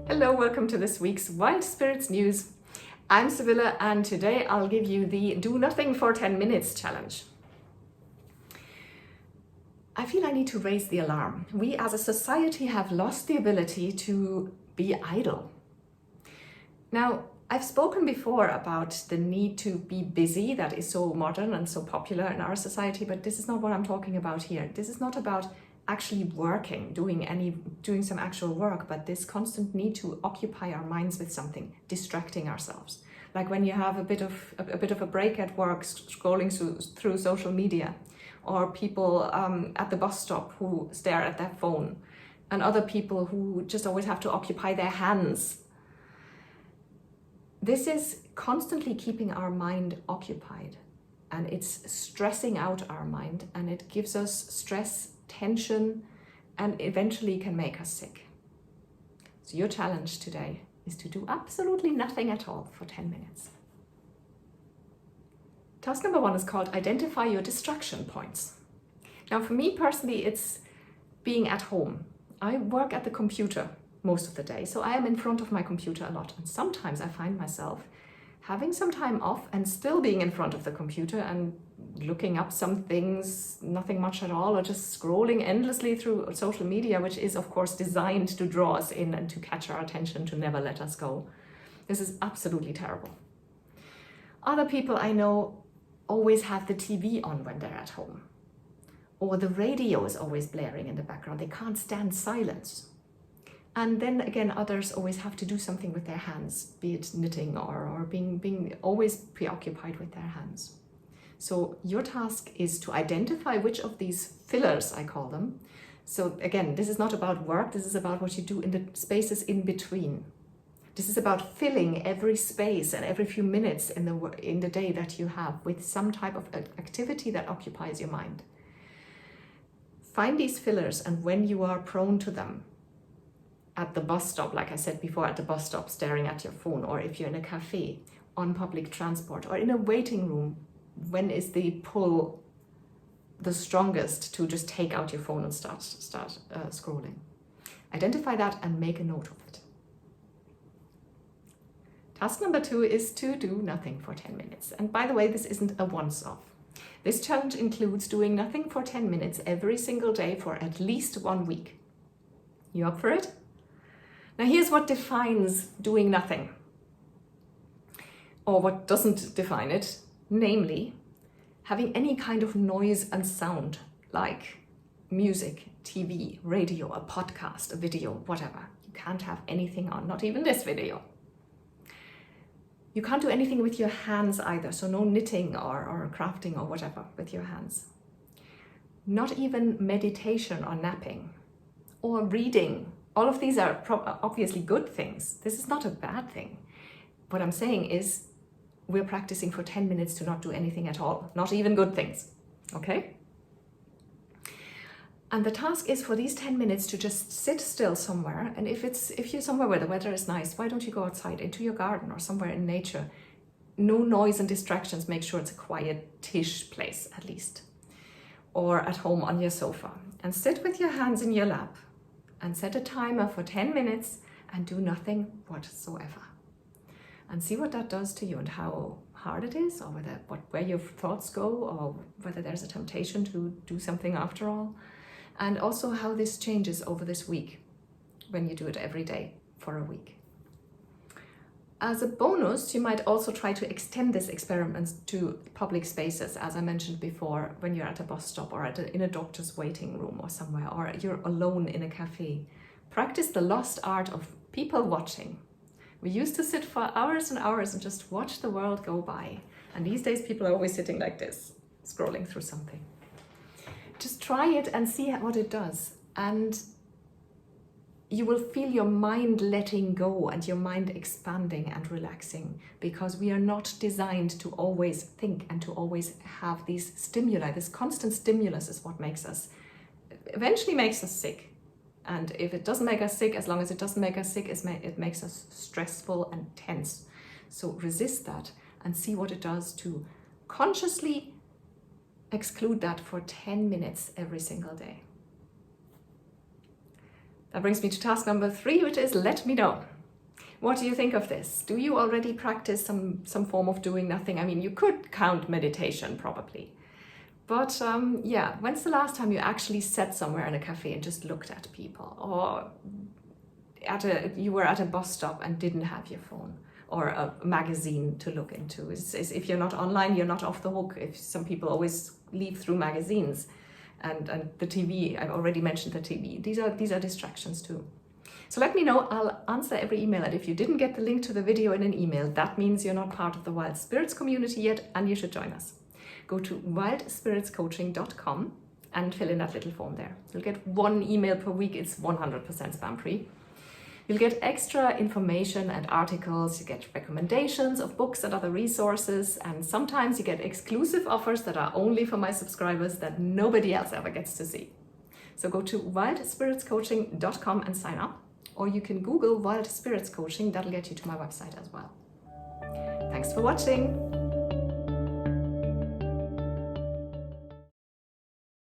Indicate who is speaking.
Speaker 1: Hello, welcome to this week's Wild Spirits News. I'm Sibylla and today I'll give you the Do Nothing for 10 Minutes challenge. I feel I need to raise the alarm. We as a society have lost the ability to be idle. Now, I've spoken before about the need to be busy that is so modern and so popular in our society, but this is not what I'm talking about here. This is not about actually working, doing some actual work, but this constant need to occupy our minds with something, distracting ourselves. Like when you have a bit of a break at work, scrolling through social media, or people at the bus stop who stare at their phone, and other people who just always have to occupy their hands. This is constantly keeping our mind occupied, and it's stressing out our mind, and it gives us stress, tension, and eventually can make us sick. So your challenge today is to do absolutely nothing at all for 10 minutes. Task number 1 is called Identify Your Distraction Points. Now for me personally, it's being at home. I work at the computer most of the day, so I am in front of my computer a lot, and sometimes I find myself having some time off and still being in front of the computer and looking up some things, nothing much at all, or just scrolling endlessly through social media, which is of course designed to draw us in and to catch our attention, to never let us go. This is absolutely terrible. Other people I know always have the TV on when they're at home, or the radio is always blaring in the background. They can't stand silence. And then again, others always have to do something with their hands, be it knitting or being always preoccupied with their hands. So your task is to identify which of these fillers, I call them. So again, this is not about work, this is about what you do in the spaces in between. This is about filling every space and every few minutes in the day that you have with some type of activity that occupies your mind. Find these fillers, and when you are prone to them, at the bus stop, like I said before, at the bus stop staring at your phone, or if you're in a cafe, on public transport, or in a waiting room, when is the pull the strongest to just take out your phone and start scrolling? Identify that and make a note of it. Task number 2 is to do nothing for 10 minutes. And by the way, this isn't a once-off. This challenge includes doing nothing for 10 minutes every single day for at least 1 week. You up for it? Now here's what defines doing nothing, or what doesn't define it, namely having any kind of noise and sound like music, TV, radio, a podcast, a video, whatever. You can't have anything on, not even this video. You can't do anything with your hands either, so no knitting or crafting or whatever with your hands. Not even meditation or napping or reading. All of these are obviously good things. This is not a bad thing. What I'm saying is we're practicing for 10 minutes to not do anything at all, not even good things, okay? And the task is for these 10 minutes to just sit still somewhere. And if you're somewhere where the weather is nice, why don't you go outside into your garden or somewhere in nature? No noise and distractions, make sure it's a quiet-ish place at least. Or at home on your sofa. And sit with your hands in your lap and set a timer for 10 minutes and do nothing whatsoever. And see what that does to you and how hard it is, or where your thoughts go, or whether there's a temptation to do something after all. And also how this changes over this week when you do it every day for a week. As a bonus, you might also try to extend this experiment to public spaces, as I mentioned before, when you're at a bus stop or in a doctor's waiting room or somewhere, or you're alone in a cafe. Practice the lost art of people watching. We used to sit for hours and hours and just watch the world go by. And these days people are always sitting like this, scrolling through something. Just try it and see what it does. And you will feel your mind letting go and your mind expanding and relaxing, because we are not designed to always think and to always have these stimuli. This constant stimulus is what eventually makes us sick. And if it doesn't make us sick, as long as it doesn't make us sick, it makes us stressful and tense. So resist that and see what it does to consciously exclude that for 10 minutes every single day. That brings me to task number 3, which is let me know. What do you think of this? Do you already practice some form of doing nothing? I mean, you could count meditation probably. But yeah, when's the last time you actually sat somewhere in a cafe and just looked at people? Or you were at a bus stop and didn't have your phone or a magazine to look into? If you're not online, you're not off the hook. If some people always leave through magazines and the TV, I've already mentioned the TV. These are distractions too. So let me know, I'll answer every email, and if you didn't get the link to the video in an email, that means you're not part of the Wild Spirits community yet, and you should join us. Go to wildspiritscoaching.com and fill in that little form there. You'll get 1 email per week, it's 100% spam free. You'll get extra information and articles, you get recommendations of books and other resources, and sometimes you get exclusive offers that are only for my subscribers that nobody else ever gets to see. So go to wildspiritscoaching.com and sign up. Or you can Google Wild Spirits Coaching, that'll get you to my website as well. Thanks for watching.